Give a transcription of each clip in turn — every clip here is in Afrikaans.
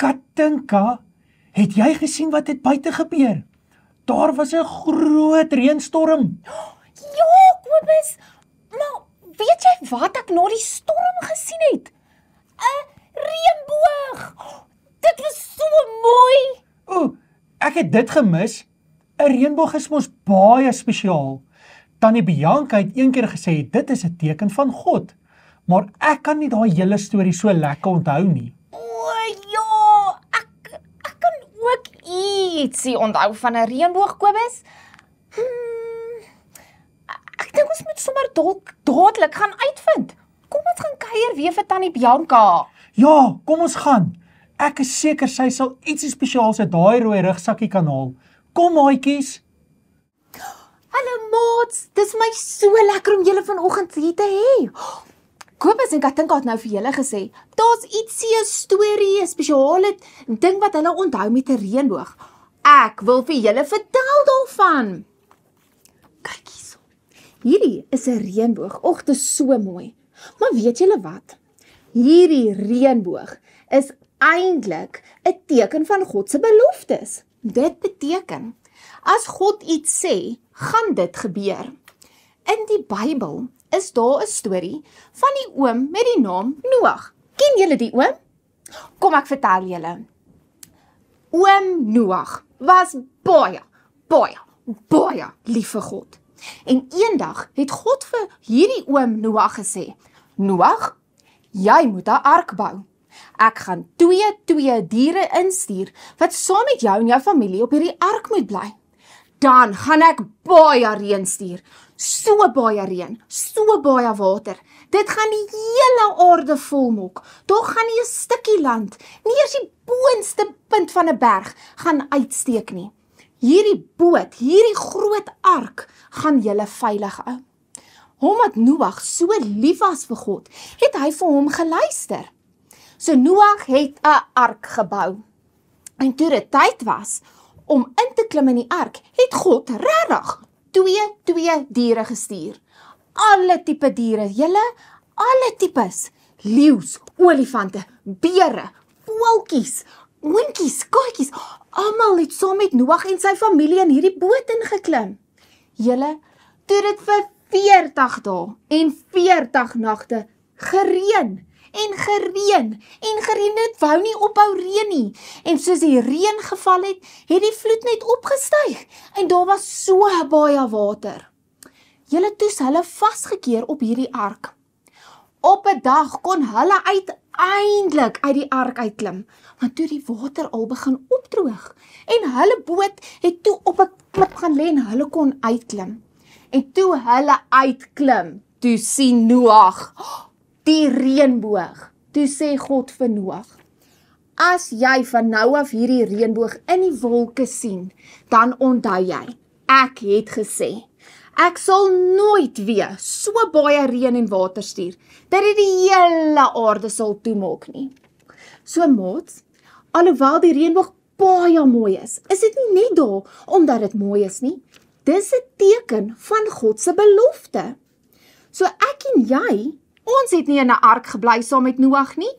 Katinka, het jy gesien wat het buite gebeur? Daar was 'n groot reënstorm. Ja, Kobus, maar weet jy wat ek na die storm gesien het? 'n Reënboog. Dit was so mooi. O, ek het dit gemis. 'n Reënboog is mos baie spesiaal. Tannie Bianca het eendag gesê dit is 'n teken van God. Maar ek kan nie daai hele storie so lekker onthou nie. O ja, ek kan ook ietsie onthou van 'n reënboog, Kobus. Ek dink ons moet sommer dadelik gaan uitvind. Kom ons gaan kuier weer vir Tannie Bianca. Ja, kom ons gaan. Ek is seker sy sal ietsie spesiaals uit daai rooi rugsakkie kan haal. Kom maatjies. Hallo maats, dis my so lekker om julle vanoggend hier te hê. Kobus en Katinka het nou vir julle gesê, daar's ietsie 'n storie, 'n spesiale ding wat hulle onthou met 'n reënboog. Ek wil vir julle vertel daarvan. Kyk hierso. Hierdie is 'n reënboog. Och, dit is so mooi. Maar weet julle wat? Hierdie reënboog is eintlik 'n teken van God se beloftes. Dit beteken, as God iets sê, gaan dit gebeur. In die Bybel is daar 'n storie van die oom met die naam Noag. Ken julle die oom? Kom ek vertel julle. Oom Noag was baie lief vir God. En eendag het God vir hierdie oom Noag gesê, Noag, jy moet 'n ark bou. Ek gaan twee diere instuur wat saam met jou en jou familie op hierdie ark moet bly. Dan gaan ek baie reën stuur. So baie reën, so baie water. Dit gaan die hele aarde volmok. Daar gaan nie 'n stukkie land, nie eers die boonste punt van 'n berg gaan uitsteek nie. Hierdie boot, hierdie groot ark, gaan julle veilig hou. Omdat Noag so lief was vir God, het hy vir hom geluister. So Noag het 'n ark gebou. En toe dit tyd was om in te klim in die ark, het God regtig twee diere gestuur. Alle tipe diere, alle tipes. Leeu's, olifante, beere, voeltjies, hondjies, katjies, almal het saam met Noag en sy familie in hierdie boot ingeklim. Toe dit vir 40 dae en 40 nagte gereën. En gereën, dit wou nie ophou reën nie. En soos die reën geval het die vloed net opgestyg. En daar was so baie water. Toes hulle vasgekeer op hierdie ark. Op 'n dag kon hulle uiteindelik uit die ark uitklim, want toe die water al begin opdroog. En hulle boot het toe op 'n klip gaan lê en hulle kon uitklim. En toe hulle uitklim, toe sien Noag die reënboog. Toe sê God vir Noag, as jy van nou af hierdie reënboog in die wolke sien, dan onthou jy, ek het gesê, ek sal nooit weer so baie reën en water stuur, dat dit die hele aarde sal toemaak nie. So maats, alhoewel die reënboog baie mooi is dit nie net daar omdat dit mooi is nie. Dis 'n teken van God se belofte. So ek en jy, ons het nie in 'n ark gebly saam met Noag nie.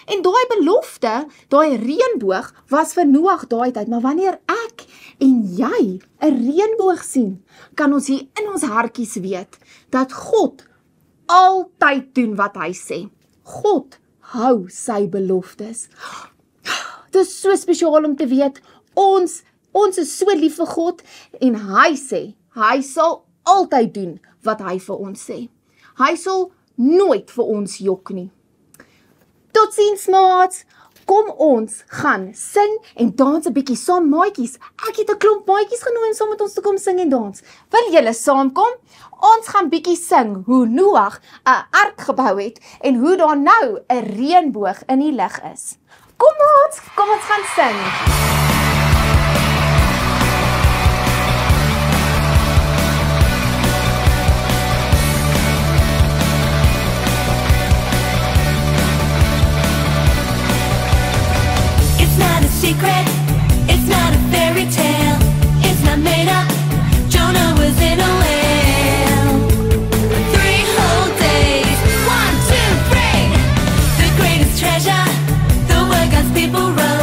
En daai belofte, daai reënboog was vir Noag daai tyd, maar wanneer ek en jy 'n reënboog sien, kan ons hier in ons hartjies weet dat God altyd doen wat hy sê. God hou sy beloftes. Dit is so spesiaal om te weet, ons is so lief vir God en hy sê, hy sal altyd doen wat hy vir ons sê. Hy sal nooit vir ons jok nie. Totsiens maats, kom ons gaan sing en dans 'n bietjie saam maatjies. Ek het 'n klomp maatjies genooi om saam met ons te kom sing en dans. Wil julle saamkom? Ons gaan bietjie sing hoe Noag 'n ark gebou het en hoe daar nou 'n reënboog in die lug is. Kom maats, kom ons gaan sing. Secret, it's not a fairy tale, it's not made up, Jonah was in a whale, 3 whole days, 1, 2, 3, the greatest treasure, the word God's people wrote.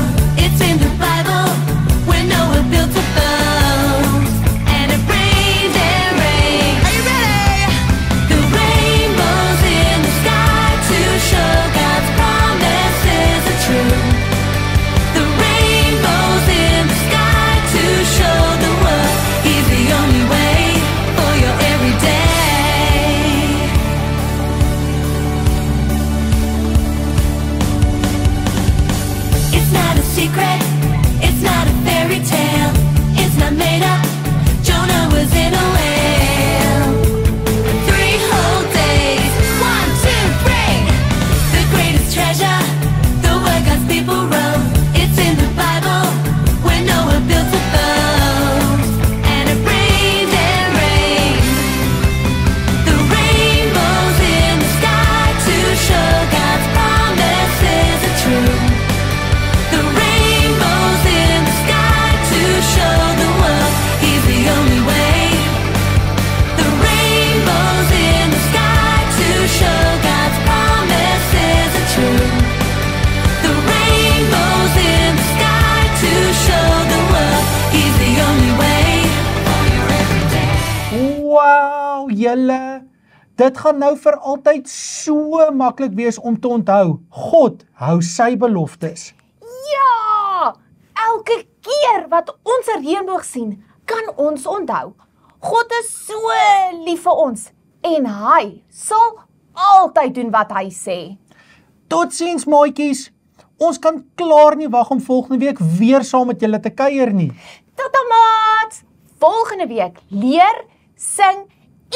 julle, dit gaan nou vir altyd so maklik wees om te onthou. God hou sy beloftes. Ja! Elke keer wat ons 'n reënboog sien, kan ons onthou. God is so lief vir ons en hy sal altyd doen wat hy sê. Totsiens maatjies. Ons kan klaar nie wag om volgende week weer saam met julle te kuier nie. Tata maat! Volgende week leer, sing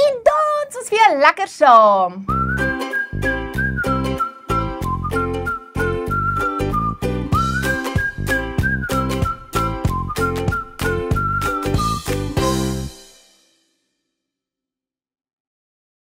en dans ons weer lekker saam.